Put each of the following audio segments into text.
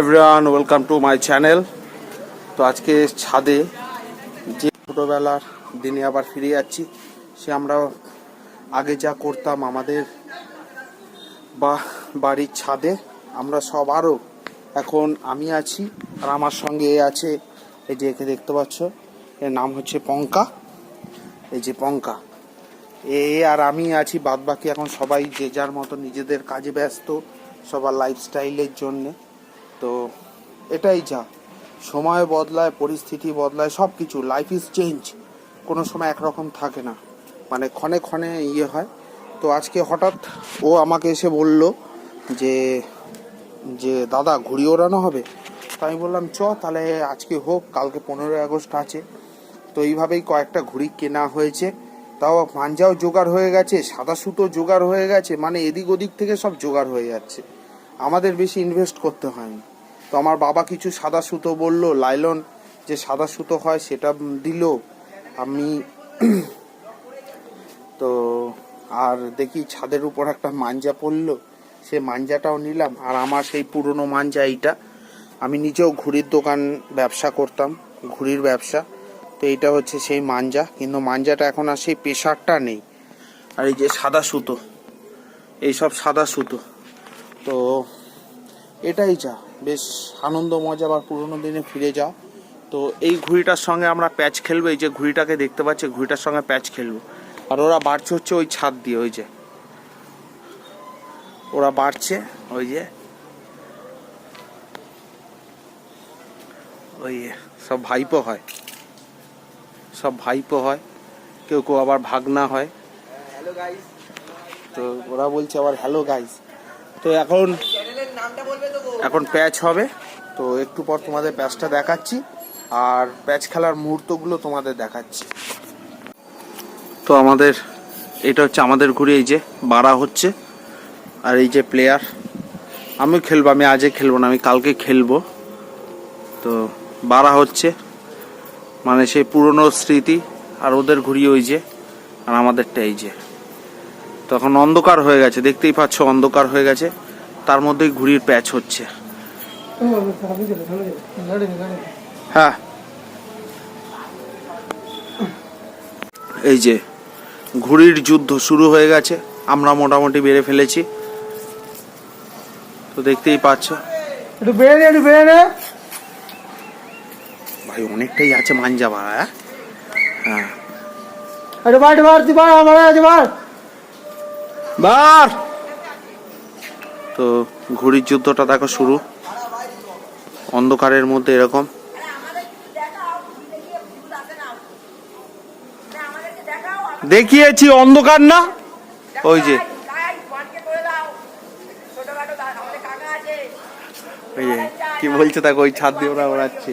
Everyone, welcome to my channel. তো আজকে ছাদে যে ছোটোবেলার দিনে আবার ফিরে যাচ্ছি। সে আমরা আগে যা করতাম আমাদের বাড়ির ছাদে, আমরা সব আরও এখন আমি আছি আর আমার সঙ্গে এ আছে, এই যে একে দেখতে পাচ্ছ, এর নাম হচ্ছে পঙ্কা। এই যে পঙ্কা, এ আর আমি আছি, বাদ বাকি এখন সবাই যে যার মতো নিজেদের কাজে ব্যস্ত, সবার লাইফস্টাইলের জন্যে। তো এটাই যা, সময় বদলায়, পরিস্থিতি বদলায়, সব কিছু, লাইফ ইজ চেঞ্জ, কোনো সময় একরকম থাকে না, মানে ক্ষণে ক্ষণে ইয়ে হয়। তো আজকে হঠাৎ ও আমাকে এসে বলল যে যে দাদা ঘুড়ি ওড়ানো হবে। তো আমি বললাম তাহলে আজকে হোক, কালকে 15ই আগস্ট আছে। তো এইভাবেই কয়েকটা ঘুড়ি কেনা হয়েছে, তাও পাঞ্জাও জোগাড় হয়ে গেছে, সাদা সুতো জোগাড় হয়ে গেছে, মানে এদিক ওদিক থেকে সব জোগাড় হয়ে যাচ্ছে, আমাদের বেশি ইনভেস্ট করতে হয়নি। তো আমার বাবা কিছু সাদা সুতো বলল, লাইলন যে সাদা সুতো হয় সেটা দিল আমি। তো আর দেখি ছাদের উপর একটা মাঞ্জা পড়লো, সে মাঞ্জাটাও নিলাম। আর আমার সেই পুরনো মাঞ্জা এইটা, আমি নিজেও ঘুড়ির দোকান ব্যবসা করতাম, ঘুড়ির ব্যবসা। তো এইটা হচ্ছে সেই মাঞ্জা, কিন্তু মাঞ্জাটা এখন আর সেই প্রেশারটা নেই। আর এই যে সাদা সুতো, এইসব সাদা সুতো। তো এটাই যা, বেশ আনন্দ মজা, আবার পুরোনো দিনে ফিরে যাও। তো এই ঘুড়িটার সঙ্গে আমরা প্যাচ খেলবো, এই যে ঘুড়িটাকে দেখতে পাচ্ছি, ঘুড়িটার সঙ্গে প্যাচ খেলবো। আর ওরা বাড়ছে হচ্ছে ওই ছাদ দিয়ে, ওই যে ওরা বাড়ছে, ওই যে ওই সব ভাইপো হয়, সব ভাইপো হয়, কেউ কেউ আবার ভাগনা হয়। তো ওরা বলছে আবার হ্যালো গাইস। তো এখন প্যাচ হবে, তো একটু পর তোমাদের প্যাচটা দেখাচ্ছি আর প্যাচ খেলার মুহূর্তগুলো তোমাদের দেখাচ্ছি। তো আমাদের এটা হচ্ছে আমাদের ঘুরে, এই যে বাড়া হচ্ছে, আর এই যে প্লেয়ার, আমিও খেলবো, আমি আজকে খেলবো না, আমি কালকে খেলবো। তো বাড়া হচ্ছে, মানে সেই পুরনো স্মৃতি, আর ওদের ঘুরি ওই যে, আর আমাদেরটা এই যে। তখন অন্ধকার হয়ে গেছে, দেখতেই পাচ্ছ অন্ধকার হয়ে গেছে, তার মধ্যেই ঘুড়ির প্যাচ হচ্ছে। হ্যাঁ, এই যে ঘুড়ির যুদ্ধ শুরু হয়ে গেছে, আমরা মোটামুটি বেড়ে ফেলেছি। তো দেখতেই পাচ্ছ, ভাই অনেকটাই আছে মাঞ্জা ভাড়া। হ্যাঁ, বার। তো ঘুড়ির যুদ্ধটা দেখো শুরু, অন্ধকারের মধ্যে এরকম। দেখিয়েছি অন্ধকার না, ওই যে কি বলছে দেখো, ওই ছাদ দিয়ে ওরা ওড়াচ্ছে।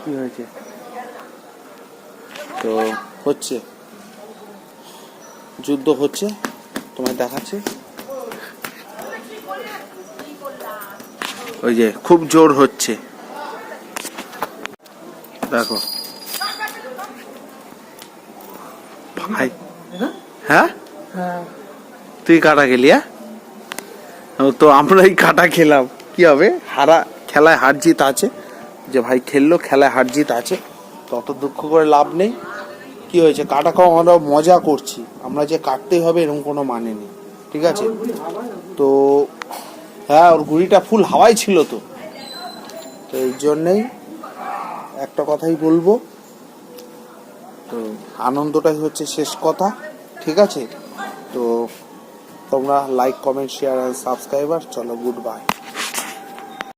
কি হয়েছে? তো হচ্ছে যুদ্ধ হচ্ছে, তোমায় দেখাচ্ছে, ওই যে খুব জোর হচ্ছে, দেখো ভাই। হ্যাঁ, তুই কাটা খেলি? হ্যাঁ, তো আমরাই কাটা খেলাম, কি হবে, খেলায় হার জিত আছে, যে ভাই খেললো, খেলায় হার জিত আছে, তত দুঃখ করে লাভ নেই। কি হয়েছে, কাটা খাওয়া, আমরা মজা করছি, আমরা যে কাটতেই হবে এরকম কোনো মানে নেই, ঠিক আছে? তো হ্যাঁ, ওর ঘুড়িটা ফুল হাওয়াই ছিল। তো এই জন্যেই একটা কথাই বলবো, তো আনন্দটাই হচ্ছে শেষ কথা, ঠিক আছে? তো তোমরা লাইক, কমেন্ট, শেয়ার আর সাবস্ক্রাইবার, চলো গুড বাই।